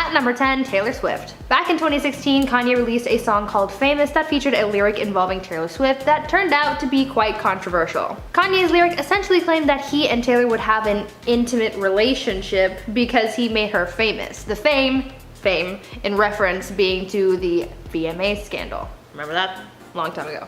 At number 10, Taylor Swift. Back in 2016, Kanye released a song called Famous that featured a lyric involving Taylor Swift that turned out to be quite controversial. Kanye's lyric essentially claimed that he and Taylor would have an intimate relationship because he made her famous. The fame in reference being to the VMA scandal. Remember that? Long time ago.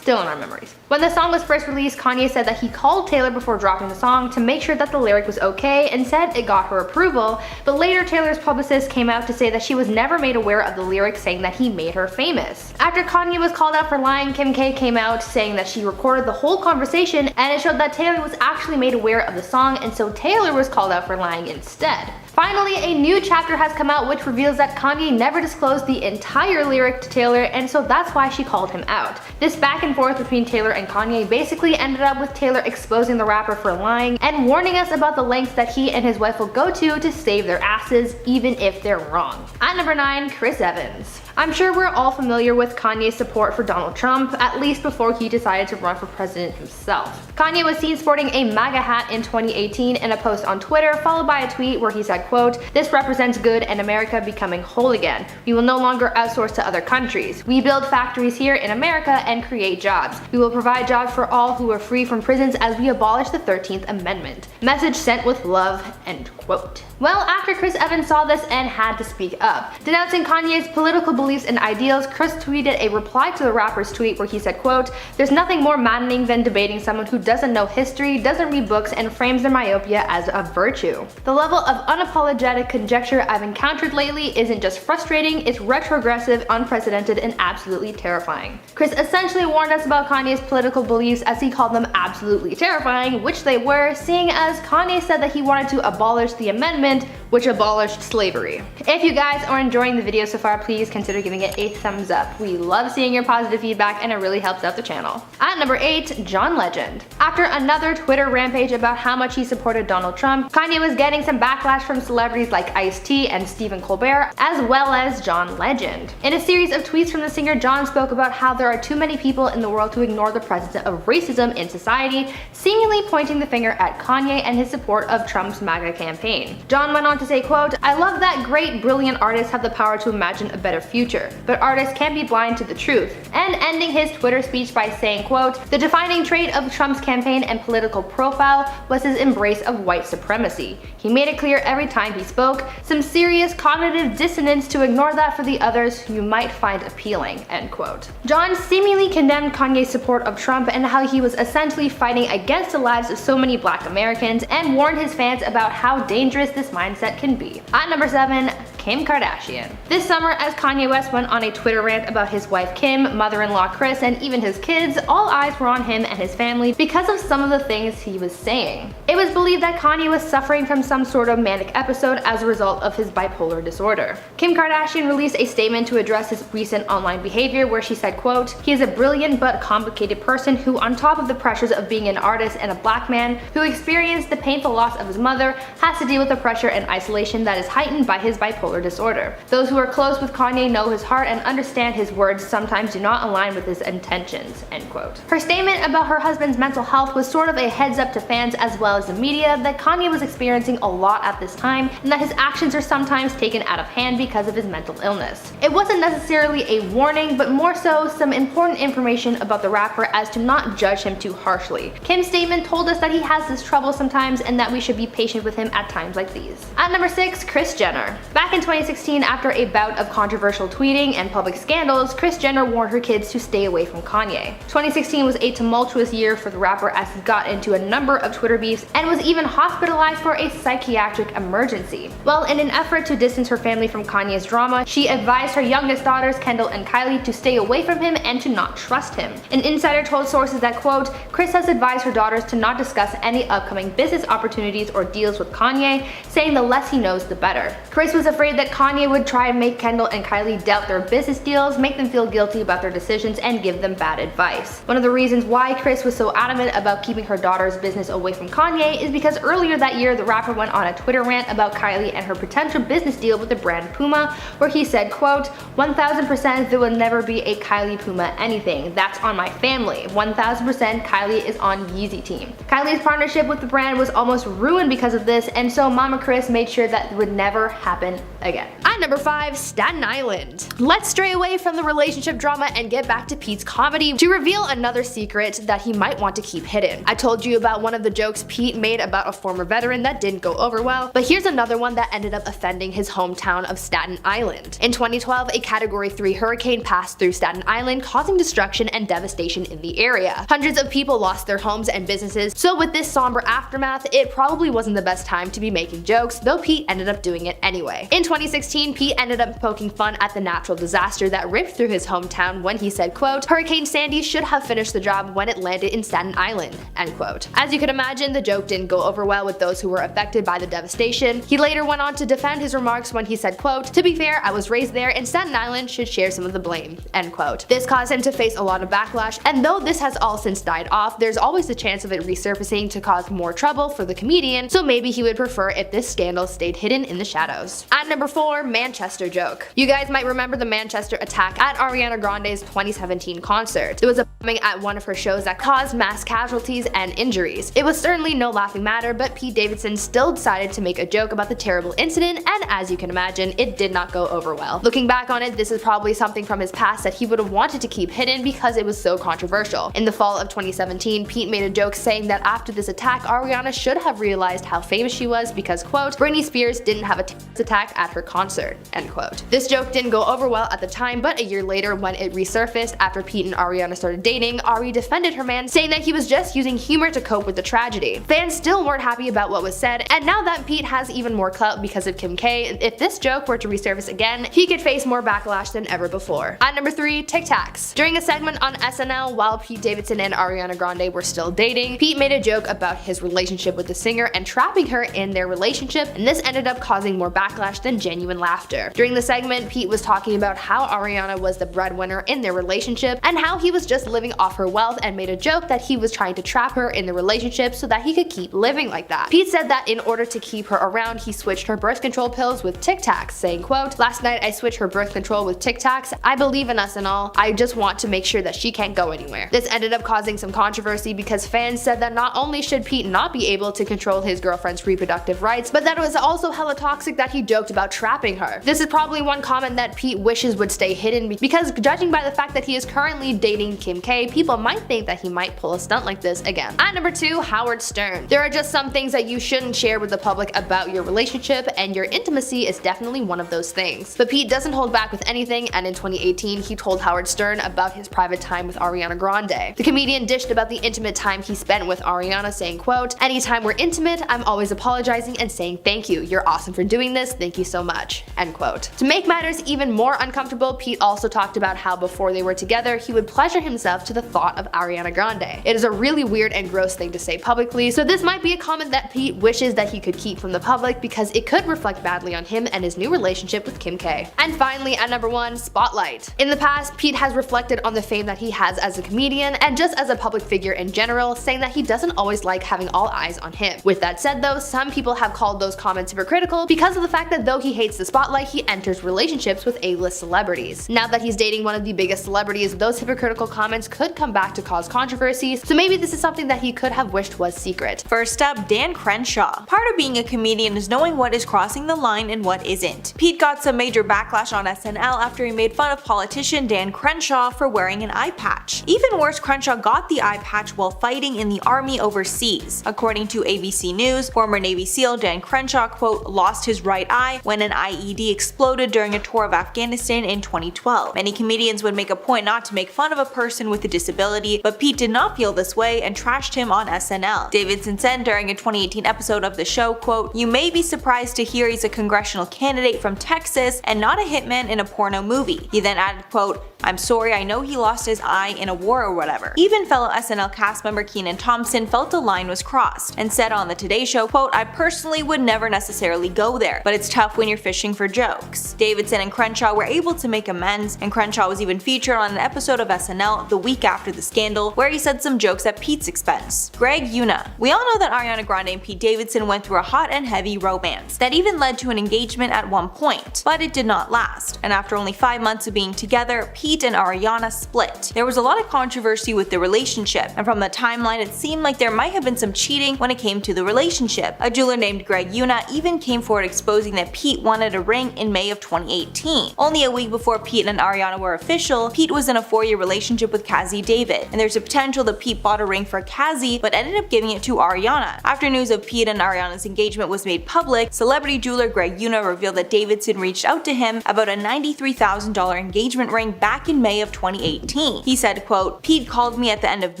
Still in our memories. When the song was first released, Kanye said that he called Taylor before dropping the song to make sure that the lyric was okay and said it got her approval, but later Taylor's publicist came out to say that she was never made aware of the lyric saying that he made her famous. After Kanye was called out for lying, Kim K came out saying that she recorded the whole conversation and it showed that Taylor was actually made aware of the song, and so Taylor was called out for lying instead. Finally, a new chapter has come out which reveals that Kanye never disclosed the entire lyric to Taylor, and so that's why she called him out. This back and forth between Taylor and Kanye basically ended up with Taylor exposing the rapper for lying and warning us about the lengths that he and his wife will go to save their asses, even if they're wrong. At number 9, Chris Evans. I'm sure we're all familiar with Kanye's support for Donald Trump, at least before he decided to run for president himself. Kanye was seen sporting a MAGA hat in 2018 in a post on Twitter, followed by a tweet where he said, quote, "This represents good and America becoming whole again. We will no longer outsource to other countries. We build factories here in America and create jobs. We will provide jobs for all who are free from prisons as we abolish the 13th Amendment. Message sent with love," end quote. Well, after Chris Evans saw this and had to speak up. Denouncing Kanye's political beliefs and ideals, Chris tweeted a reply to the rapper's tweet where he said, quote, "There's nothing more maddening than debating someone who doesn't know history, doesn't read books, and frames their myopia as a virtue. The level of unapologetic conjecture I've encountered lately isn't just frustrating, it's retrogressive, unprecedented, and absolutely terrifying." Chris essentially warned us about Kanye's political beliefs as he called them absolutely terrifying, which they were, seeing as Kanye said that he wanted to abolish the amendment which abolished slavery. If you guys are enjoying the video so far, please consider giving it a thumbs up. We love seeing your positive feedback and it really helps out the channel. At number 8, John Legend. After another Twitter rampage about how much he supported Donald Trump, Kanye was getting some backlash from celebrities like Ice-T and Stephen Colbert, as well as John Legend. In a series of tweets from the singer, John spoke about how there are too many people in the world who ignore the presence of racism in society, seemingly pointing the finger at Kanye and his support of Trump's MAGA campaign. John went on to say, quote, "I love that great, brilliant artists have the power to imagine a better future, but artists can't be blind to the truth," and ending his Twitter speech by saying, quote, "The defining trait of Trump's campaign and political profile was his embrace of white supremacy. He made it clear every time he spoke, some serious cognitive dissonance to ignore that for the others you might find appealing," end quote. John seemingly condemned Kanye's support of Trump and how he was essentially fighting against the lives of so many Black Americans, and warned his fans about how dangerous this mindset can be. At number 7, Kim Kardashian. This summer, as Kanye West went on a Twitter rant about his wife Kim, mother-in-law Kris, and even his kids, all eyes were on him and his family because of some of the things he was saying. It was believed that Kanye was suffering from some sort of manic episode as a result of his bipolar disorder. Kim Kardashian released a statement to address his recent online behavior where she said, quote, "He is a brilliant but complicated person who, on top of the pressures of being an artist and a Black man who experienced the painful loss of his mother, has to deal with the pressure and isolation that is heightened by his bipolar disorder. Those who are close with Kanye know his heart and understand his words sometimes do not align with his intentions," end quote. Her statement about her husband's mental health was sort of a heads up to fans as well as the media that Kanye was experiencing a lot at this time and that his actions are sometimes taken out of hand because of his mental illness. It wasn't necessarily a warning, but more so some important information about the rapper as to not judge him too harshly. Kim's statement told us that he has this trouble sometimes and that we should be patient with him at times like these. At number 6, Kris Jenner. Back in 2016, after a bout of controversial tweeting and public scandals, Kris Jenner warned her kids to stay away from Kanye. 2016 was a tumultuous year for the rapper as he got into a number of Twitter beefs and was even hospitalized for a psychiatric emergency. Well, in an effort to distance her family from Kanye's drama, she advised her youngest daughters, Kendall and Kylie, to stay away from him and to not trust him. An insider told sources that, quote, "Kris has advised her daughters to not discuss any upcoming business opportunities or deals with Kanye, saying the less he knows the better." Kris was afraid that Kanye would try and make Kendall and Kylie doubt their business deals, make them feel guilty about their decisions, and give them bad advice. One of the reasons why Kris was so adamant about keeping her daughter's business away from Kanye is because earlier that year the rapper went on a Twitter rant about Kylie and her potential business deal with the brand Puma, where he said, quote, "1000% there will never be a Kylie Puma anything. That's on my family. 1000% Kylie is on Yeezy team." Kylie's partnership with the brand was almost ruined because of this, and so Mama Kris made sure that it would never happen again. At number 5, Staten Island. Let's stray away from the relationship drama and get back to Pete's comedy to reveal another secret that he might want to keep hidden. I told you about one of the jokes Pete made about a former veteran that didn't go over well, but here's another one that ended up offending his hometown of Staten Island. In 2012, a Category 3 hurricane passed through Staten Island, causing destruction and devastation in the area. Hundreds of people lost their homes and businesses, so with this somber aftermath, it probably wasn't the best time to be making jokes, though Pete ended up doing it anyway. In 2016, Pete ended up poking fun at the natural disaster that ripped through his hometown when he said, quote, "Hurricane Sandy should have finished the job when it landed in Staten Island," end quote. As you could imagine, the joke didn't go over well with those who were affected by the devastation. He later went on to defend his remarks when he said, quote, "To be fair, I was raised there and Staten Island should share some of the blame," end quote. This caused him to face a lot of backlash, and though this has all since died off, there's always the chance of it resurfacing to cause more trouble for the comedian, so maybe he would prefer if this scandal stayed hidden in the shadows. At number 4, Manchester joke. You guys might remember the Manchester attack at Ariana Grande's 2017 concert. There was a bombing at one of her shows that caused mass casualties and injuries. It was certainly no laughing matter, but Pete Davidson still decided to make a joke about the terrible incident, and as you can imagine, it did not go over well. Looking back on it, this is probably something from his past that he would have wanted to keep hidden because it was so controversial. In the fall of 2017, Pete made a joke saying that after this attack, Ariana should have realized how famous she was because, quote, "Britney Spears didn't have a terrorist attack at her concert," end quote. This joke didn't go over well at the time, but a year later when it resurfaced after Pete and Ariana started dating, Ari defended her man, saying that he was just using humor to cope with the tragedy. Fans still weren't happy about what was said, and now that Pete has even more clout because of Kim K, if this joke were to resurface again, he could face more backlash than ever before. At number 3, Tic Tacs. During a segment on SNL while Pete Davidson and Ariana Grande were still dating, Pete made a joke about his relationship with the singer and trapping her in their relationship, and this ended up causing more backlash than genuine laughter. During the segment, Pete was talking about how Ariana was the breadwinner in their relationship and how he was just living off her wealth, and made a joke that he was trying to trap her in the relationship so that he could keep living like that. Pete said that in order to keep her around, he switched her birth control pills with Tic Tacs, saying, quote, "Last night I switched her birth control with Tic Tacs. I believe in us and all. I just want to make sure that she can't go anywhere." This ended up causing some controversy because fans said that not only should Pete not be able to control his girlfriend's reproductive rights, but that it was also hella toxic that he joked about trapping her. This is probably one comment that Pete wishes would stay hidden because judging by the fact that he is currently dating Kim K, people might think that he might pull a stunt like this again. At number 2, Howard Stern. There are just some things that you shouldn't share with the public about your relationship, and your intimacy is definitely one of those things. But Pete doesn't hold back with anything, and in 2018 he told Howard Stern about his private time with Ariana Grande. The comedian dished about the intimate time he spent with Ariana, saying, quote, "Anytime we're intimate, I'm always apologizing and saying thank you. You're awesome for doing this. Thank you so much," end quote. To make matters even more uncomfortable, Pete also talked about how before they were together, he would pleasure himself to the thought of Ariana Grande. It is a really weird and gross thing to say publicly, so this might be a comment that Pete wishes that he could keep from the public because it could reflect badly on him and his new relationship with Kim K. And finally, at number 1, Spotlight. In the past, Pete has reflected on the fame that he has as a comedian and just as a public figure in general, saying that he doesn't always like having all eyes on him. With that said though, some people have called those comments hypocritical because of the fact that though he hates the spotlight, he enters relationships with A-list celebrities. Now that he's dating one of the biggest celebrities, those hypocritical comments could come back to cause controversies, so maybe this is something that he could have wished was secret. First up, Dan Crenshaw. Part of being a comedian is knowing what is crossing the line and what isn't. Pete got some major backlash on SNL after he made fun of politician Dan Crenshaw for wearing an eye patch. Even worse, Crenshaw got the eye patch while fighting in the army overseas. According to ABC News, former Navy SEAL Dan Crenshaw, quote, "lost his right eye when an IED exploded during a tour of Afghanistan in 2012. Many comedians would make a point not to make fun of a person with a disability, but Pete did not feel this way and trashed him on SNL. Davidson said during a 2018 episode of the show, quote, "You may be surprised to hear he's a congressional candidate from Texas and not a hitman in a porno movie." He then added, quote, "I'm sorry, I know he lost his eye in a war or whatever." Even fellow SNL cast member Kenan Thompson felt the line was crossed and said on the Today Show, quote, "I personally would never necessarily go there, but it's tough when you're fishing for jokes." Davidson and Crenshaw were able to make amends, and Crenshaw was even featured on an episode of SNL the week after the scandal where he said some jokes at Pete's expense. Greg Yuna. We all know that Ariana Grande and Pete Davidson went through a hot and heavy romance that even led to an engagement at one point, but it did not last, and after only 5 months of being together, Pete and Ariana split. There was a lot of controversy with the relationship, and from the timeline it seemed like there might have been some cheating when it came to the relationship. A jeweler named Greg Yuna even came forward exposing that Pete Pete wanted a ring in May of 2018. Only a week before Pete and Ariana were official, Pete was in a 4-year relationship with Cazzie David, and there's a potential that Pete bought a ring for Cazzie but ended up giving it to Ariana. After news of Pete and Ariana's engagement was made public, celebrity jeweler Greg Yuna revealed that Davidson reached out to him about a $93,000 engagement ring back in May of 2018. He said, quote, "Pete called me at the end of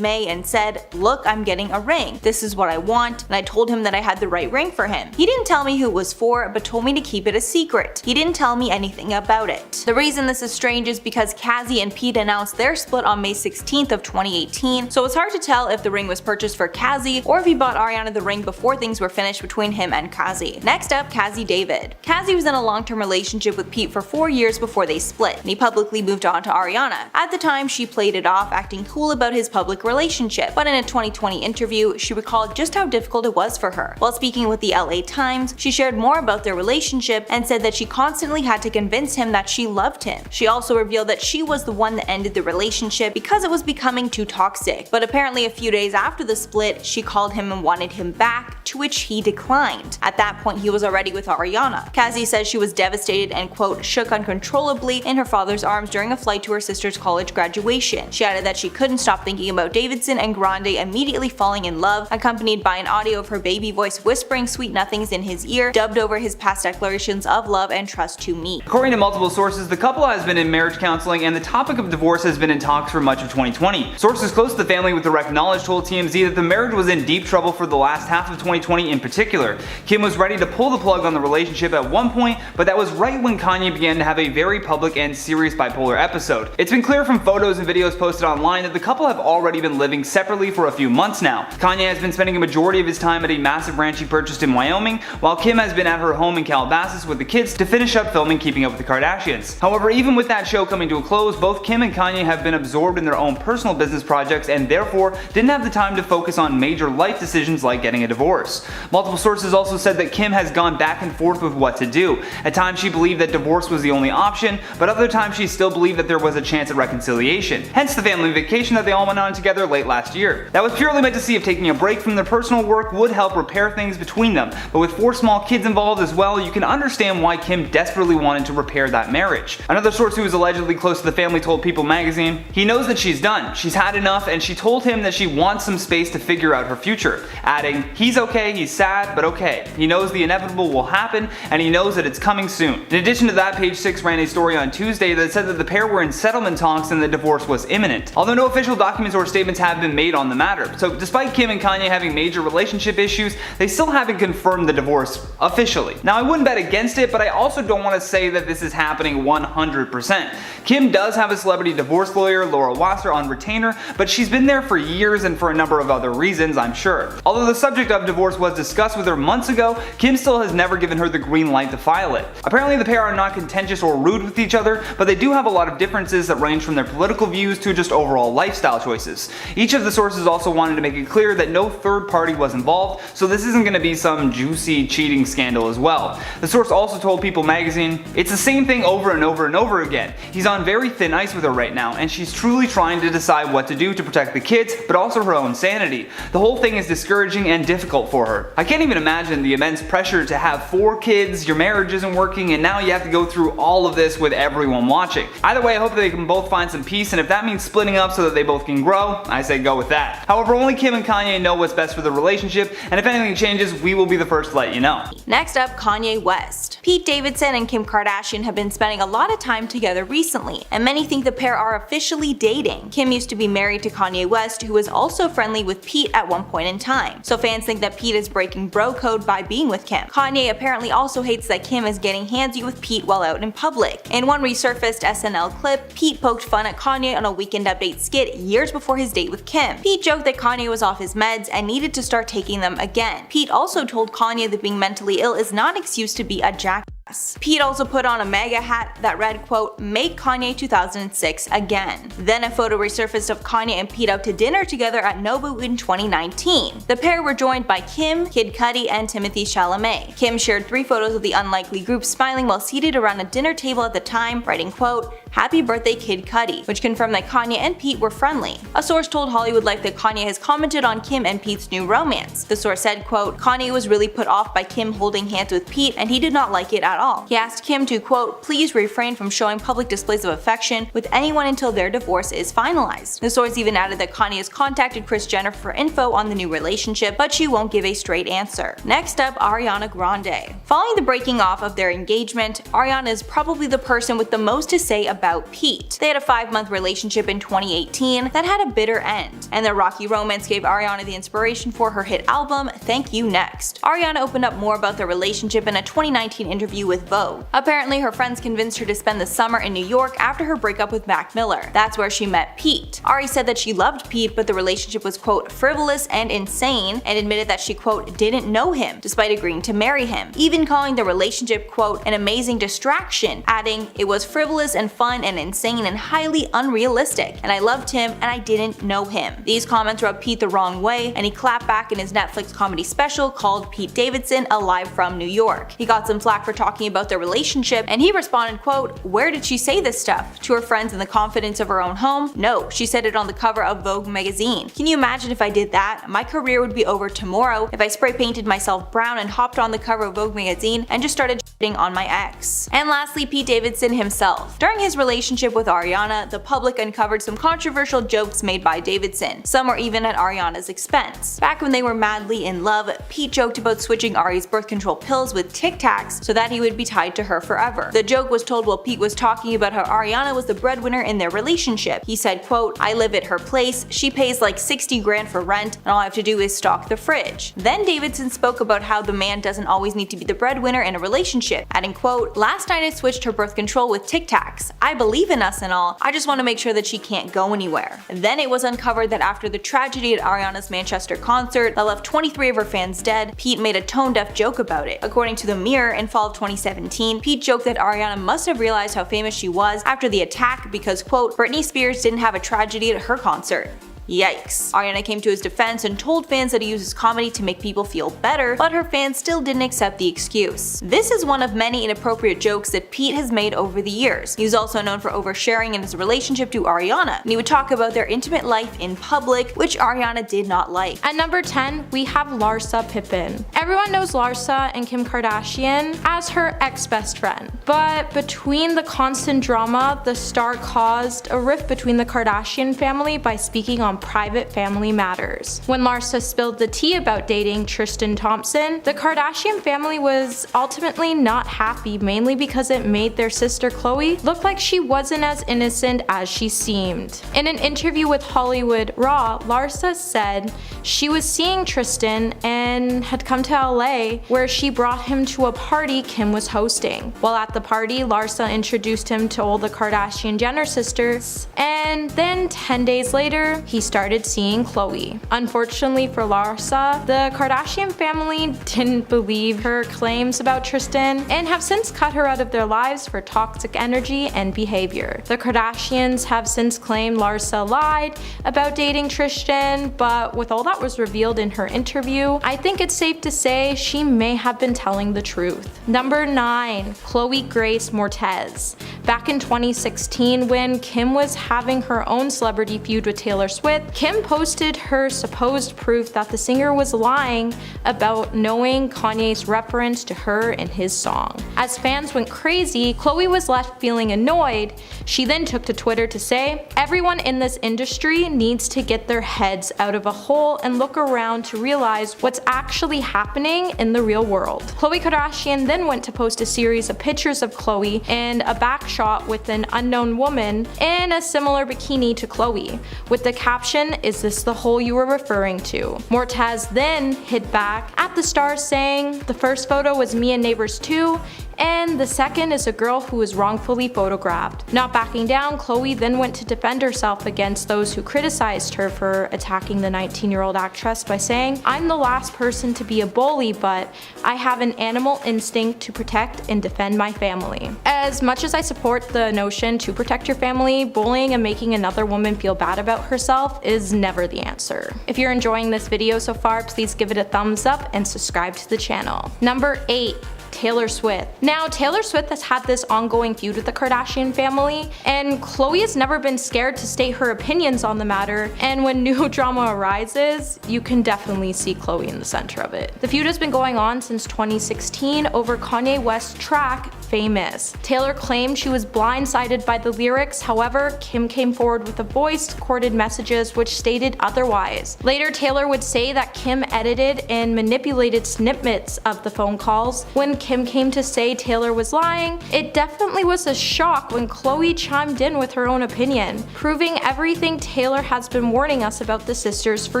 May and said, 'Look, I'm getting a ring. This is what I want,' and I told him that I had the right ring for him. He didn't tell me who it was for, but told me to keep it a secret. He didn't tell me anything about it." The reason this is strange is because Cazzie and Pete announced their split on May 16th of 2018, so it's hard to tell if the ring was purchased for Cazzie or if he bought Ariana the ring before things were finished between him and Cazzie. Next up, Cazzie David. Cazzie was in a long-term relationship with Pete for 4 years before they split, and he publicly moved on to Ariana. At the time, she played it off, acting cool about his public relationship, but in a 2020 interview, she recalled just how difficult it was for her. While speaking with the LA Times, she shared more about their relationship and said that she constantly had to convince him that she loved him. She also revealed that she was the one that ended the relationship because it was becoming too toxic, but apparently a few days after the split, she called him and wanted him back, to which he declined. At that point, he was already with Ariana. Cazzie says she was devastated and, quote, "shook uncontrollably in her father's arms during a flight to her sister's college graduation." She added that she couldn't stop thinking about Davidson and Grande immediately falling in love, accompanied by an audio of her baby voice whispering sweet nothings in his ear, dubbed over his past declarations of love and trust to me. According to multiple sources, the couple has been in marriage counseling and the topic of divorce has been in talks for much of 2020. Sources close to the family with direct knowledge told TMZ that the marriage was in deep trouble for the last half of 2020 in particular. Kim was ready to pull the plug on the relationship at one point, but that was right when Kanye began to have a very public and serious bipolar episode. It's been clear from photos and videos posted online that the couple have already been living separately for a few months now. Kanye has been spending a majority of his time at a massive ranch he purchased in Wyoming, while Kim has been at her home in Calabasas with the kids to finish up filming Keeping Up with the Kardashians. However, even with that show coming to a close, both Kim and Kanye have been absorbed in their own personal business projects and therefore didn't have the time to focus on major life decisions like getting a divorce. Multiple sources also said that Kim has gone back and forth with what to do. At times she believed that divorce was the only option, but other times she still believed that there was a chance at reconciliation. Hence the family vacation that they all went on together late last year. That was purely meant to see if taking a break from their personal work would help repair things between them, but with 4 small kids involved as well, you can understand why Kim desperately wanted to repair that marriage. Another source who was allegedly close to the family told People magazine, "He knows that she's done, she's had enough, and she told him that she wants some space to figure out her future," adding, "He's okay, he's sad, but okay. He knows the inevitable will happen, and he knows that it's coming soon." In addition to that, Page 6 ran a story on Tuesday that said that the pair were in settlement talks and the divorce was imminent, although no official documents or statements have been made on the matter. So despite Kim and Kanye having major relationship issues, they still haven't confirmed the divorce officially. Now I wouldn't bet against it, but I also don't want to say that this is happening 100%. Kim does have a celebrity divorce lawyer, Laura Wasser, on retainer, but she's been there for years and for a number of other reasons, I'm sure. Although the subject of divorce was discussed with her months ago, Kim still has never given her the green light to file it. Apparently the pair are not contentious or rude with each other, but they do have a lot of differences that range from their political views to just overall lifestyle choices. Each of the sources also wanted to make it clear that no third party was involved, so this isn't going to be some juicy cheating scandal as well. The source also told People magazine, "It's the same thing over and over and over again. He's on very thin ice with her right now, and she's truly trying to decide what to do to protect the kids, but also her own sanity. The whole thing is discouraging and difficult for her. I can't even imagine the immense pressure to have 4 kids, your marriage isn't working, and now you have to go through all of this with everyone watching. Either way, I hope they can both find some peace, and if that means splitting up so that they both can grow, I say go with that. However, only Kim and Kanye know what's best for the relationship, and if anything changes, we will be the first to let you know." Next up, Kanye West. Pete Davidson and Kim Kardashian have been spending a lot of time together recently, and many think the pair are officially dating. Kim used to be married to Kanye West, who was also friendly with Pete at one point in time, so fans think that Pete is breaking bro code by being with Kim. Kanye apparently also hates that Kim is getting handsy with Pete while out in public. In one resurfaced SNL clip, Pete poked fun at Kanye on a Weekend Update skit years before his date with Kim. Pete joked that Kanye was off his meds and needed to start taking them again. Pete also told Kanye that being mentally ill is not an excuse to be a jackass. Pete also put on a MAGA hat that read, quote, "Make Kanye 2006 again." Then a photo resurfaced of Kanye and Pete out to dinner together at Nobu in 2019. The pair were joined by Kim, Kid Cudi, and Timothée Chalamet. Kim shared 3 photos of the unlikely group smiling while seated around a dinner table at the time, writing, quote, "Happy birthday Kid Cudi," which confirmed that Kanye and Pete were friendly. A source told Hollywood Life that Kanye has commented on Kim and Pete's new romance. The source said, quote, "Kanye was really put off by Kim holding hands with Pete and he did not like it at all. He asked Kim to, quote, please refrain from showing public displays of affection with anyone until their divorce is finalized." The source even added that Kanye has contacted Kris Jenner for info on the new relationship, but she won't give a straight answer. Next up, Ariana Grande. Following the breaking off of their engagement, Ariana is probably the person with the most to say about Pete. They had a 5-month relationship in 2018 that had a bitter end, and their rocky romance gave Ariana the inspiration for her hit album, Thank You Next. Ariana opened up more about their relationship in a 2019 interview with Vogue. Apparently, her friends convinced her to spend the summer in New York after her breakup with Mac Miller. That's where she met Pete. Ari said that she loved Pete, but the relationship was, quote, frivolous and insane, and admitted that she, quote, didn't know him, despite agreeing to marry him, even calling the relationship, quote, an amazing distraction, adding, it was frivolous and fun and insane and highly unrealistic, and I loved him and I didn't know him. These comments rubbed Pete the wrong way, and he clapped back in his Netflix comedy special called Pete Davidson, Alive from New York. He got some flack for talking about their relationship, and he responded, quote, where did she say this stuff? To her friends in the confidence of her own home? No, she said it on the cover of Vogue magazine. Can you imagine if I did that? My career would be over tomorrow if I spray painted myself brown and hopped on the cover of Vogue magazine and just started shitting on my ex. And lastly, Pete Davidson himself. During his relationship with Ariana, the public uncovered some controversial jokes made by Davidson. Some were even at Ariana's expense. Back when they were madly in love, Pete joked about switching Ari's birth control pills with Tic Tacs so that he would be tied to her forever. The joke was told while Pete was talking about how Ariana was the breadwinner in their relationship. He said, quote, I live at her place, she pays like 60 grand for rent, and all I have to do is stock the fridge. Then Davidson spoke about how the man doesn't always need to be the breadwinner in a relationship, adding, quote, last night I switched her birth control with Tic Tacs. I believe in us and all, I just want to make sure that she can't go anywhere. Then it was uncovered that after the tragedy at Ariana's Manchester concert that left 23 of her fans dead, Pete made a tone-deaf joke about it. According to The Mirror, in fall of 2017, Pete joked that Ariana must have realized how famous she was after the attack because, quote, Britney Spears didn't have a tragedy at her concert. Yikes. Ariana came to his defense and told fans that he uses comedy to make people feel better, but her fans still didn't accept the excuse. This is one of many inappropriate jokes that Pete has made over the years. He's also known for oversharing in his relationship to Ariana, and he would talk about their intimate life in public, which Ariana did not like. At number 10, we have Larsa Pippen. Everyone knows Larsa and Kim Kardashian as her ex-best friend, but between the constant drama, the star caused a rift between the Kardashian family by speaking on private family matters. When Larsa spilled the tea about dating Tristan Thompson, the Kardashian family was ultimately not happy, mainly because it made their sister Khloe look like she wasn't as innocent as she seemed. In an interview with Hollywood Raw, Larsa said she was seeing Tristan and had come to LA where she brought him to a party Kim was hosting. While at the party, Larsa introduced him to all the Kardashian Jenner sisters, and then 10 days later, he started seeing Khloe. Unfortunately for Larsa, the Kardashian family didn't believe her claims about Tristan and have since cut her out of their lives for toxic energy and behavior. The Kardashians have since claimed Larsa lied about dating Tristan, but with all that was revealed in her interview, I think it's safe to say she may have been telling the truth. Number 9. Chloe Grace Moretz. Back in 2016, when Kim was having her own celebrity feud with Taylor Swift, Kim posted her supposed proof that the singer was lying about knowing Kanye's reference to her in his song. As fans went crazy, Khloe was left feeling annoyed. She then took to Twitter to say, everyone in this industry needs to get their heads out of a hole and look around to realize what's actually happening in the real world. Khloe Kardashian then went to post a series of pictures of Khloe and a back shot with an unknown woman in a similar bikini to Khloe, with the caption, is this the hole you were referring to? Moretz then hit back at the stars saying, the first photo was me and neighbors too, and the second is a girl who was wrongfully photographed. Not backing down, Khloe then went to defend herself against those who criticized her for attacking the 19-year-old actress by saying, I'm the last person to be a bully, but I have an animal instinct to protect and defend my family. As much as I support the notion to protect your family, bullying and making another woman feel bad about herself is never the answer. If you're enjoying this video so far, please give it a thumbs up and subscribe to the channel. Number 8. Taylor Swift. Now, Taylor Swift has had this ongoing feud with the Kardashian family, and Khloe has never been scared to state her opinions on the matter, and when new drama arises, you can definitely see Khloe in the center of it. The feud has been going on since 2016 over Kanye West's track, Famous. Taylor claimed she was blindsided by the lyrics, however, Kim came forward with a voice-recorded messages which stated otherwise. Later, Taylor would say that Kim edited and manipulated snippets of the phone calls. When Kim came to say Taylor was lying, it definitely was a shock when Khloe chimed in with her own opinion, proving everything Taylor has been warning us about the sisters for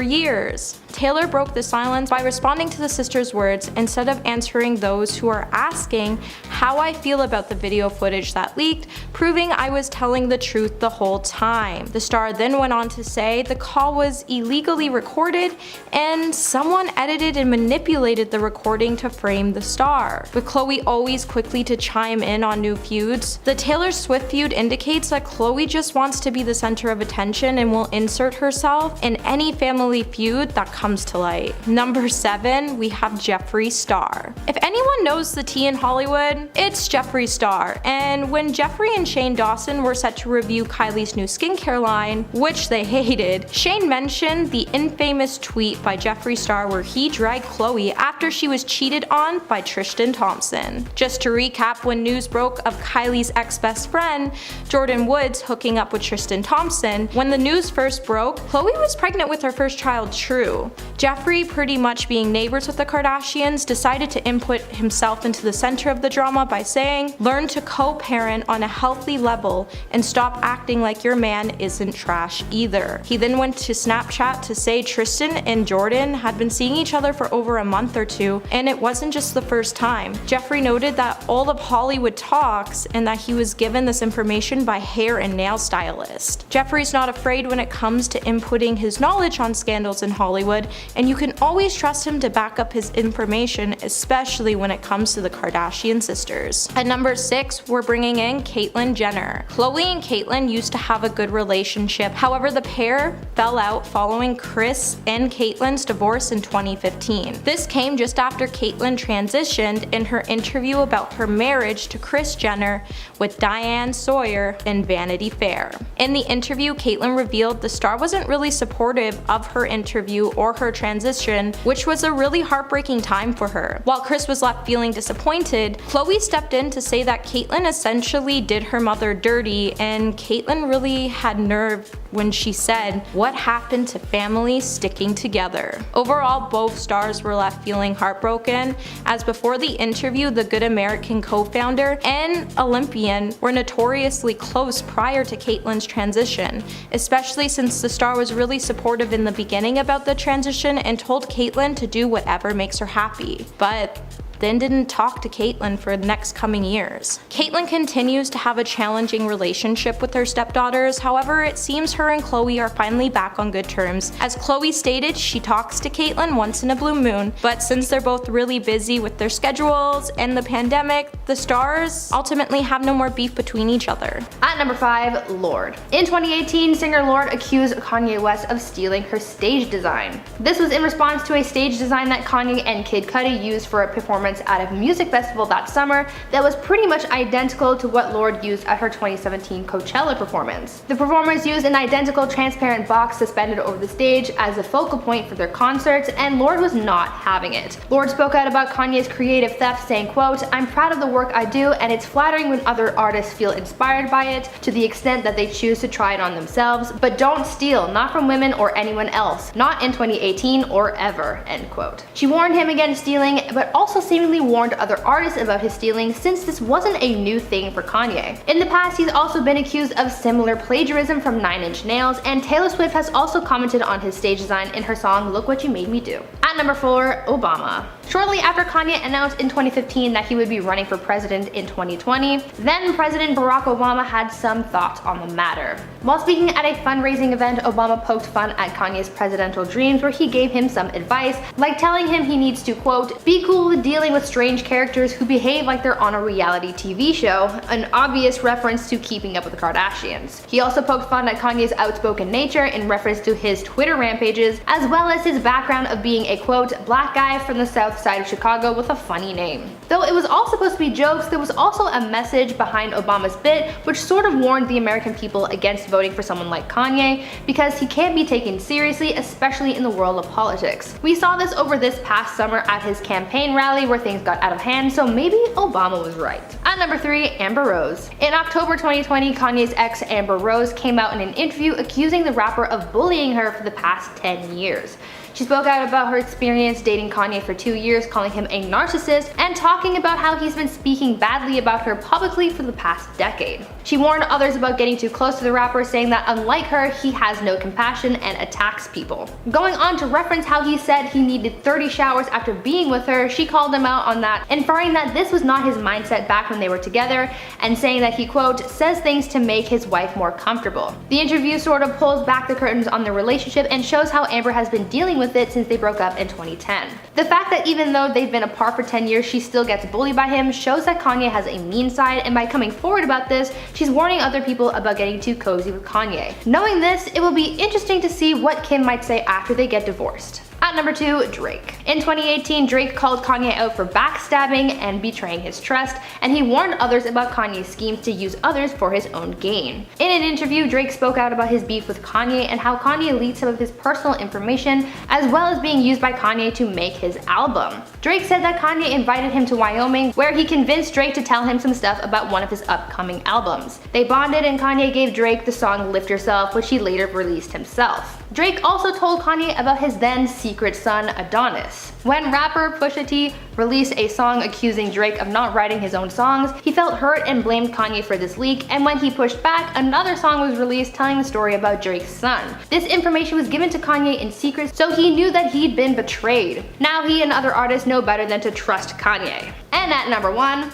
years. Taylor broke the silence by responding to the sisters' words instead of answering those who are asking how I feel about the video footage that leaked, proving I was telling the truth the whole time. The star then went on to say the call was illegally recorded and someone edited and manipulated the recording to frame the star. With Khloe always quickly to chime in on new feuds, the Taylor Swift feud indicates that Khloe just wants to be the center of attention and will insert herself in any family feud that comes to light. Number 7, we have Jeffree Star. If anyone knows the tea in Hollywood, it's Jeffree Star, and when Jeffree and Shane Dawson were set to review Kylie's new skincare line, which they hated, Shane mentioned the infamous tweet by Jeffree Star where he dragged Khloe after she was cheated on by Tristan Thompson. Just to recap, when news broke of Kylie's ex-best friend, Jordan Woods, hooking up with Tristan Thompson, when the news first broke, Khloe was pregnant with her first child, True. Jeffree, pretty much being neighbors with the Kardashians, decided to input himself into the center of the drama by saying, "Learn to co-parent on a healthy level and stop acting like your man isn't trash either." He then went to Snapchat to say Tristan and Jordan had been seeing each other for over a month or two, and it wasn't just the first time. Jeffree noted that all of Hollywood talks and that he was given this information by hair and nail stylist. Jeffree's not afraid when it comes to inputting his knowledge on scandals in Hollywood, and you can always trust him to back up his information, especially when it comes to the Kardashian sisters. At number 6, we're bringing in Caitlyn Jenner. Khloe and Caitlyn used to have a good relationship, however the pair fell out following Kris and Caitlyn's divorce in 2015. This came just after Caitlyn transitioned in her interview about her marriage to Kris Jenner with Diane Sawyer in Vanity Fair. In the interview, Caitlyn revealed the star wasn't really supportive of her interview or her transition, which was a really heartbreaking time for her. While Kris was left feeling disappointed, Khloe stepped in to say that Caitlyn essentially did her mother dirty, and Caitlyn really had nerve when she said, "What happened to family sticking together?" Overall, both stars were left feeling heartbroken, as before the interview, the Good American co-founder and Olympian were notoriously close prior to Caitlyn's transition, especially since the star was really supportive in the beginning about the transition and told Caitlyn to do whatever makes her happy. But then didn't talk to Caitlyn for the next coming years. Caitlyn continues to have a challenging relationship with her stepdaughters, however it seems her and Khloe are finally back on good terms. As Khloe stated, she talks to Caitlyn once in a blue moon, but since they're both really busy with their schedules and the pandemic, the stars ultimately have no more beef between each other. At number 5, Lorde. In 2018, singer Lorde accused Kanye West of stealing her stage design. This was in response to a stage design that Kanye and Kid Cudi used for a performance at a music festival that summer that was pretty much identical to what Lorde used at her 2017 Coachella performance. The performers used an identical transparent box suspended over the stage as a focal point for their concerts, and Lorde was not having it. Lorde spoke out about Kanye's creative theft, saying, quote, "I'm proud of the work I do, and it's flattering when other artists feel inspired by it to the extent that they choose to try it on themselves, but don't steal, not from women or anyone else, not in 2018 or ever," end quote. She warned him against stealing, but also seemingly warned other artists about his stealing, since this wasn't a new thing for Kanye. In the past, he's also been accused of similar plagiarism from 9 Inch Nails, and Taylor Swift has also commented on his stage design in her song Look What You Made Me Do. At number 4, Obama. Shortly after Kanye announced in 2015 that he would be running for president in 2020, then President Barack Obama had some thoughts on the matter. While speaking at a fundraising event, Obama poked fun at Kanye's presidential dreams, where he gave him some advice, like telling him he needs to, quote, "be cool with dealing with strange characters who behave like they're on a reality TV show," an obvious reference to Keeping Up with the Kardashians. He also poked fun at Kanye's outspoken nature in reference to his Twitter rampages, as well as his background of being a, quote, "black guy from the South west side of Chicago with a funny name. Though it was all supposed to be jokes, there was also a message behind Obama's bit which sort of warned the American people against voting for someone like Kanye because he can't be taken seriously, especially in the world of politics. We saw this over this past summer at his campaign rally where things got out of hand, so maybe Obama was right. At number 3, Amber Rose. In October 2020, Kanye's ex Amber Rose came out in an interview accusing the rapper of bullying her for the past 10 years. She spoke out about her experience dating Kanye for 2 years, calling him a narcissist, and talking about how he's been speaking badly about her publicly for the past decade. She warned others about getting too close to the rapper, saying that unlike her, he has no compassion and attacks people. Going on to reference how he said he needed 30 showers after being with her, she called him out on that, inferring that this was not his mindset back when they were together, and saying that he, quote, says things to make his wife more comfortable. The interview sort of pulls back the curtains on their relationship and shows how Amber has been dealing with it since they broke up in 2010. The fact that even though they've been apart for 10 years, she still gets bullied by him shows that Kanye has a mean side, and by coming forward about this, she's warning other people about getting too cozy with Kanye. Knowing this, it will be interesting to see what Kim might say after they get divorced. At number 2, Drake. In 2018, Drake called Kanye out for backstabbing and betraying his trust, and he warned others about Kanye's schemes to use others for his own gain. In an interview, Drake spoke out about his beef with Kanye and how Kanye leaked some of his personal information, as well as being used by Kanye to make his album. Drake said that Kanye invited him to Wyoming, where he convinced Drake to tell him some stuff about one of his upcoming albums. They bonded, and Kanye gave Drake the song Lift Yourself, which he later released himself. Drake also told Kanye about his then secret son Adonis. When rapper Pusha T released a song accusing Drake of not writing his own songs, he felt hurt and blamed Kanye for this leak, and when he pushed back, another song was released telling the story about Drake's son. This information was given to Kanye in secret, so he knew that he'd been betrayed. Now he and other artists know better than to trust Kanye. And at number 1,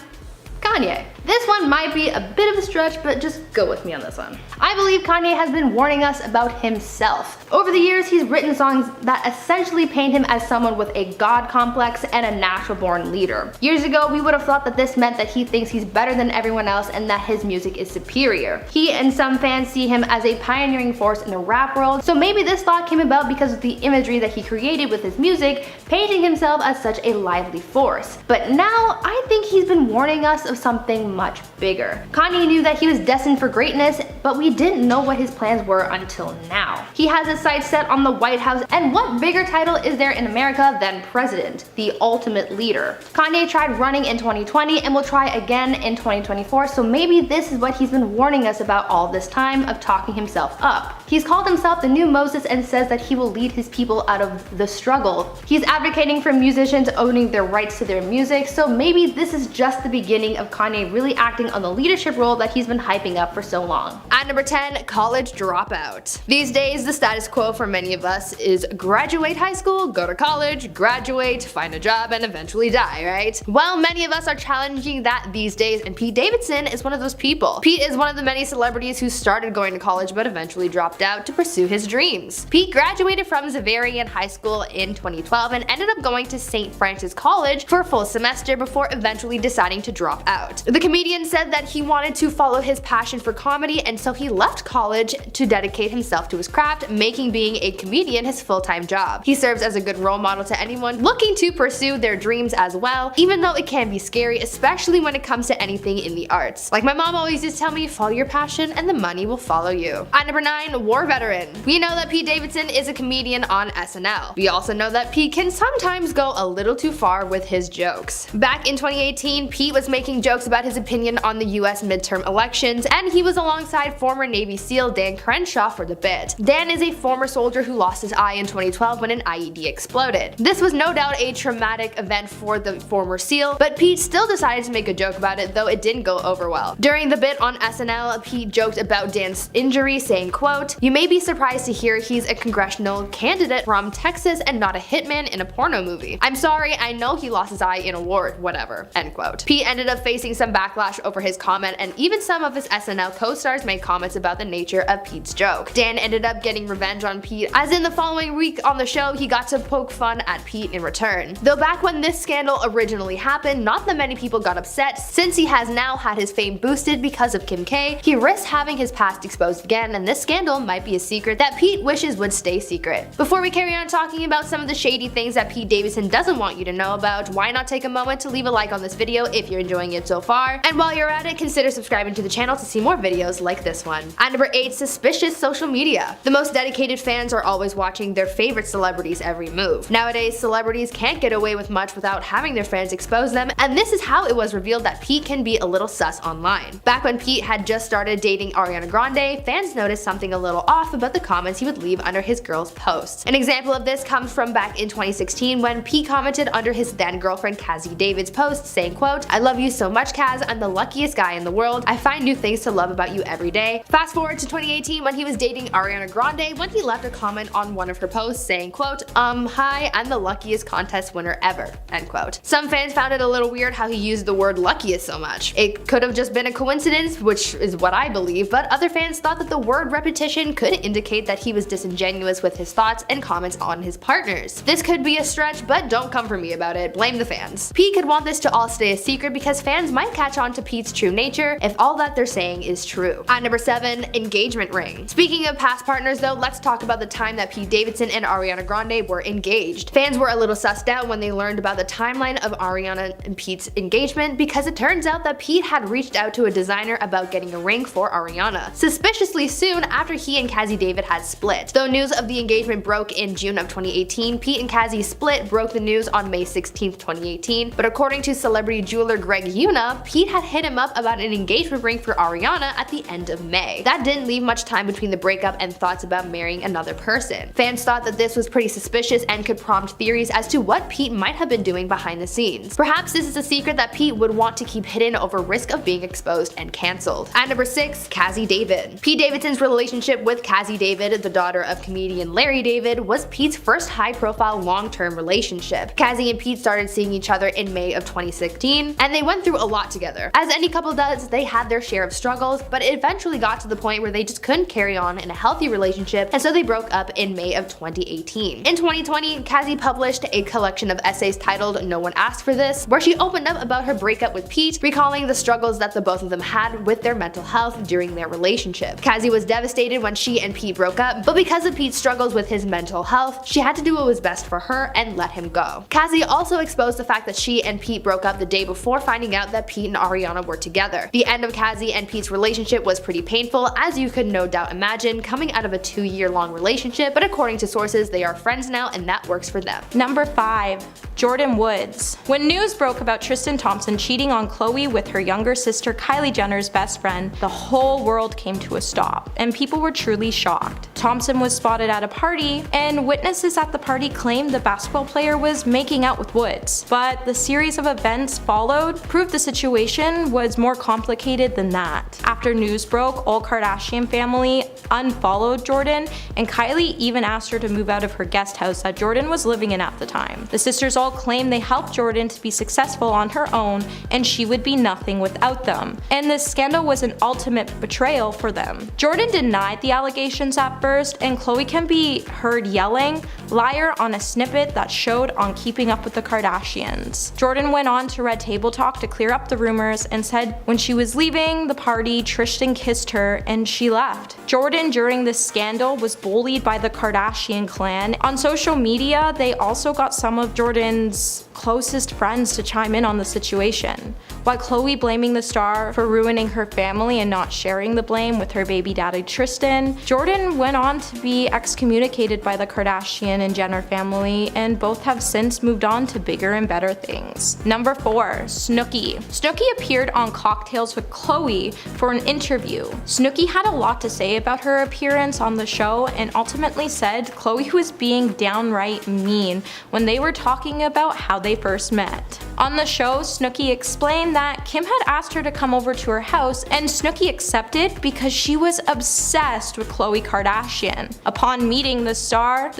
Kanye. This one might be a bit of a stretch, but just go with me on this one. I believe Kanye has been warning us about himself. Over the years, he's written songs that essentially paint him as someone with a god complex and a natural-born leader. Years ago, we would have thought that this meant that he thinks he's better than everyone else and that his music is superior. He and some fans see him as a pioneering force in the rap world, so maybe this thought came about because of the imagery that he created with his music, painting himself as such a lively force. But now, I think he's been warning us of something much bigger. Kanye knew that he was destined for greatness, but we didn't know what his plans were until now. He has his sights set on the White House, and what bigger title is there in America than president, the ultimate leader? Kanye tried running in 2020 and will try again in 2024, so maybe this is what he's been warning us about all this time of talking himself up. He's called himself the new Moses and says that he will lead his people out of the struggle. He's advocating for musicians owning their rights to their music, so maybe this is just the beginning of Kanye really acting on the leadership role that he's been hyping up for so long. At number 10, college dropout. These days, the status quo for many of us is graduate high school, go to college, graduate, find a job, and eventually die, right? Well, many of us are challenging that these days, and Pete Davidson is one of those people. Pete is one of the many celebrities who started going to college but eventually dropped out to pursue his dreams. Pete graduated from Xaverian High School in 2012 and ended up going to St. Francis College for a full semester before eventually deciding to drop out. The comedian said that he wanted to follow his passion for comedy, and so he left college to dedicate himself to his craft, making being a comedian his full-time job. He serves as a good role model to anyone looking to pursue their dreams as well, even though it can be scary, especially when it comes to anything in the arts. Like my mom always used to tell me, follow your passion and the money will follow you. At number 9, war veteran. We know that Pete Davidson is a comedian on SNL. We also know that Pete can sometimes go a little too far with his jokes. Back in 2018, Pete was making jokes about his opinion on the US midterm elections, and he was alongside former Navy SEAL Dan Crenshaw for the bit. Dan is a former soldier who lost his eye in 2012 when an IED exploded. This was no doubt a traumatic event for the former SEAL, but Pete still decided to make a joke about it, though it didn't go over well. During the bit on SNL, Pete joked about Dan's injury, saying, quote, "You may be surprised to hear he's a congressional candidate from Texas and not a hitman in a porno movie. I'm sorry, I know he lost his eye in a war, whatever," end quote. Pete ended up facing some backlash backlash over his comment, and even some of his SNL co-stars made comments about the nature of Pete's joke. Dan ended up getting revenge on Pete, as in the following week on the show he got to poke fun at Pete in return. Though back when this scandal originally happened, not that many people got upset, since he has now had his fame boosted because of Kim K. He risks having his past exposed again, and this scandal might be a secret that Pete wishes would stay secret. Before we carry on talking about some of the shady things that Pete Davidson doesn't want you to know about, why not take a moment to leave a like on this video if you're enjoying it so far, and while you're at it, consider subscribing to the channel to see more videos like this one. At number 8, suspicious social media. The most dedicated fans are always watching their favorite celebrities' every move. Nowadays, celebrities can't get away with much without having their fans expose them, and this is how it was revealed that Pete can be a little sus online. Back when Pete had just started dating Ariana Grande, fans noticed something a little off about the comments he would leave under his girl's posts. An example of this comes from back in 2016 when Pete commented under his then girlfriend Cazzie David's post saying, quote, "I love you so much, Kaz, I'm the luckiest guy in the world. I find new things to love about you every day." Fast forward to 2018 when he was dating Ariana Grande, when he left a comment on one of her posts saying, quote, "Hi, I'm the luckiest contest winner ever," end quote. Some fans found it a little weird how he used the word luckiest so much. It could have just been a coincidence, which is what I believe, but other fans thought that the word repetition could indicate that he was disingenuous with his thoughts and comments on his partners. This could be a stretch, but don't come for me about it, blame the fans. Pete could want this to all stay a secret because fans might catch on to Pete's true nature if all that they're saying is true. At number 7, engagement ring. Speaking of past partners though, let's talk about the time that Pete Davidson and Ariana Grande were engaged. Fans were a little sussed out when they learned about the timeline of Ariana and Pete's engagement, because it turns out that Pete had reached out to a designer about getting a ring for Ariana, suspiciously soon after he and Cazzie David had split. Though news of the engagement broke in June of 2018, Pete and Cazzie's split broke the news on May 16, 2018, but according to celebrity jeweler Greg Yuna, Pete had hit him up about an engagement ring for Ariana at the end of May. That didn't leave much time between the breakup and thoughts about marrying another person. Fans thought that this was pretty suspicious and could prompt theories as to what Pete might have been doing behind the scenes. Perhaps this is a secret that Pete would want to keep hidden over risk of being exposed and cancelled. At number 6, Cazzie David. Pete Davidson's relationship with Cazzie David, the daughter of comedian Larry David, was Pete's first high-profile long-term relationship. Cazzie and Pete started seeing each other in May of 2016, and they went through a lot together. As any couple does, they had their share of struggles, but it eventually got to the point where they just couldn't carry on in a healthy relationship, and so they broke up in May of 2018. In 2020, Cazzie published a collection of essays titled "No One Asked for This," where she opened up about her breakup with Pete, recalling the struggles that the both of them had with their mental health during their relationship. Cazzie was devastated when she and Pete broke up, but because of Pete's struggles with his mental health, she had to do what was best for her and let him go. Cazzie also exposed the fact that she and Pete broke up the day before finding out that Pete and Ariana were together. The end of Cazzie and Pete's relationship was pretty painful, as you could no doubt imagine, coming out of a 2-year-long relationship, but according to sources, they are friends now and that works for them. Number 5. Jordyn Woods. When news broke about Tristan Thompson cheating on Khloe with her younger sister Kylie Jenner's best friend, the whole world came to a stop, and people were truly shocked. Thompson was spotted at a party, and witnesses at the party claimed the basketball player was making out with Woods. But the series of events followed proved the situation was more complicated than that. After news broke, all Kardashian family unfollowed Jordyn, and Kylie even asked her to move out of her guest house that Jordyn was living in at the time. The sisters all claimed they helped Jordyn to be successful on her own, and she would be nothing without them. And this scandal was an ultimate betrayal for them. Jordyn denied the allegations at first, and Khloe can be heard yelling "liar" on a snippet that showed on Keeping Up with the Kardashians. Jordyn went on to Red Table Talk to clear up the rumors and said when she was leaving the party, Tristan kissed her and she left. Jordyn during this scandal was bullied by the Kardashian clan. On social media, they also got some of Jordyn's closest friends to chime in on the situation. While Khloe blaming the star for ruining her family and not sharing the blame with her baby daddy Tristan, Jordyn went on to be excommunicated by the Kardashian and Jenner family, and both have since moved on to bigger and better things. Number 4. Snooki. Snooki appeared on Cocktails with Khloe for an interview. Snooki had a lot to say about her appearance on the show and ultimately said Khloe was being downright mean when they were talking about how they first met. On the show, Snooki explained that Kim had asked her to come over to her house, and Snooki accepted because she was obsessed with Khloe Kardashian. Upon meeting the star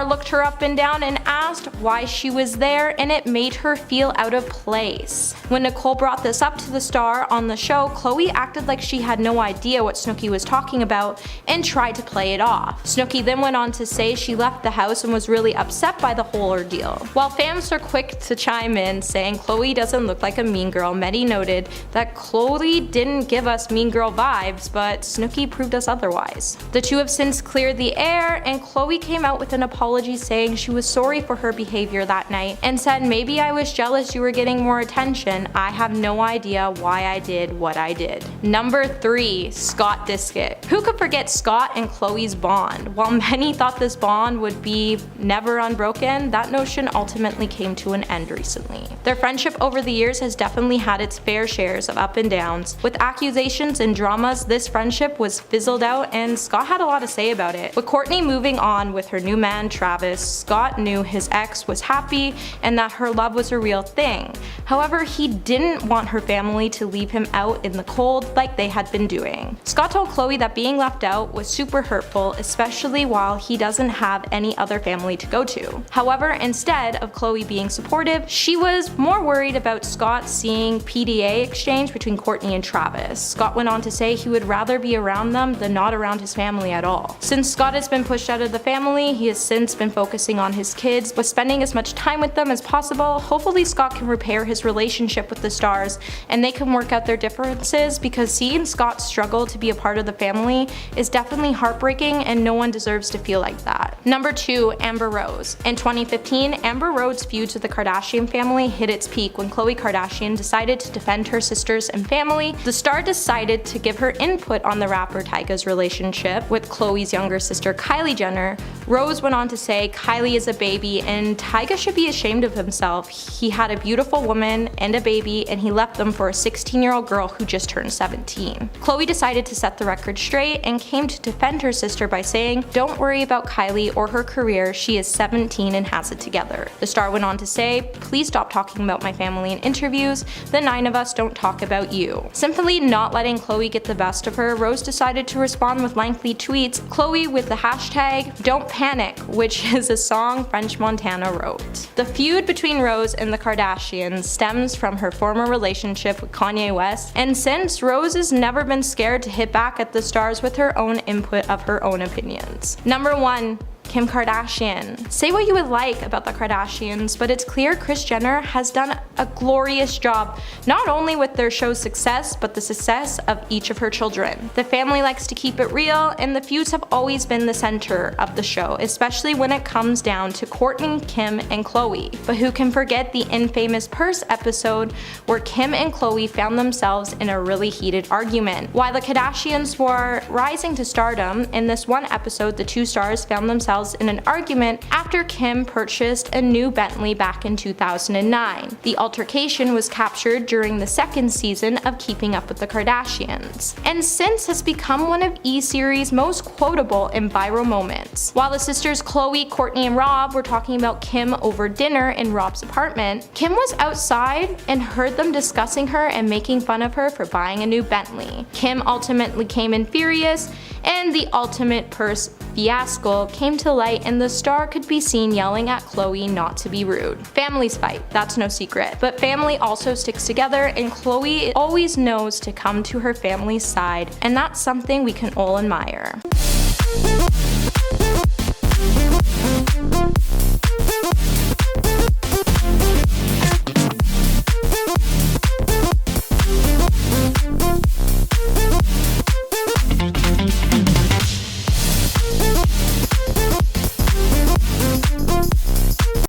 looked her up and down and asked why she was there, and it made her feel out of place. When Nicole brought this up to the star on the show, Khloe acted like she had no idea what Snooki was talking about and tried to play it off. Snooki then went on to say she left the house and was really upset by the whole ordeal. While fans are quick to chime in saying Khloe doesn't look like a mean girl, many noted that Khloe didn't give us mean girl vibes, but Snooki proved us otherwise. The two have since cleared the air, and Khloe came out with an apology saying she was sorry for her behavior that night and said, "Maybe I was jealous you were getting more attention. I have no idea why I did what I did." Number 3, Scott Disick. Who could forget Scott and Khloe's bond? While many thought this bond would be never unbroken, that notion ultimately came to an end recently. Their friendship over the years has definitely had its fair shares of up and downs. With accusations and dramas, this friendship was fizzled out, and Scott had a lot to say about it. With Kourtney moving on with her new man Travis, Scott knew his ex was happy and that her love was a real thing. However, he didn't want her family to leave him out in the cold like they had been doing. Scott told Khloe that being left out was super hurtful, especially while he doesn't have any other family to go to. However, instead of Khloe being supportive, she was more worried about Scott seeing PDA exchange between Kourtney and Travis. Scott went on to say he would rather be around them than not around his family at all. Since Scott has been pushed out of the family, he has since been focusing on his kids, but spending as much time with them as possible. Hopefully Scott can repair his relationship with the stars and they can work out their differences, because seeing Scott struggle to be a part of the family is definitely heartbreaking and no one deserves to feel like that. Number 2, Amber Rose. In 2015, Amber Rose's feud with the Kardashian family hit its peak when Khloe Kardashian decided to defend her sisters and family. The star decided to give her input on the rapper Tyga's relationship with Khloe's younger sister Kylie Jenner. Rose went on to say Kylie is a baby and Tyga should be ashamed of himself. He had a beautiful woman and a baby, and he left them for a 16-year-old girl who just turned 17. Khloe decided to set the record straight and came to defend her sister by saying, "Don't worry about Kylie or her career, she is 17 and has it together." The star went on to say, "Please stop talking about my family in interviews, the 9 of us don't talk about you." Simply not letting Khloe get the best of her, Rose decided to respond with lengthy tweets, Khloe with the hashtag "Don't Panic," which is a song French Montana wrote. The feud between Rose and the Kardashians stems from her former relationship with Kanye West, and since Rose has never been scared to hit back at the stars with her own input of her own opinions. Number 1, Kim Kardashian. Say what you would like about the Kardashians, but it's clear Kris Jenner has done a glorious job, not only with their show's success, but the success of each of her children. The family likes to keep it real, and the feuds have always been the center of the show, especially when it comes down to Kourtney, Kim, and Khloe. But who can forget the infamous purse episode where Kim and Khloe found themselves in a really heated argument? While the Kardashians were rising to stardom, in this one episode the two stars found themselves in an argument after Kim purchased a new Bentley back in 2009. The altercation was captured during the second season of Keeping Up with the Kardashians, and since has become one of E-Series' most quotable and viral moments. While the sisters Khloe, Kourtney, and Rob were talking about Kim over dinner in Rob's apartment, Kim was outside and heard them discussing her and making fun of her for buying a new Bentley. Kim ultimately came in furious, and the ultimate purse fiasco came to light, and the star could be seen yelling at Khloe not to be rude. Families fight, that's no secret, but family also sticks together, and Khloe always knows to come to her family's side, and that's something we can all admire.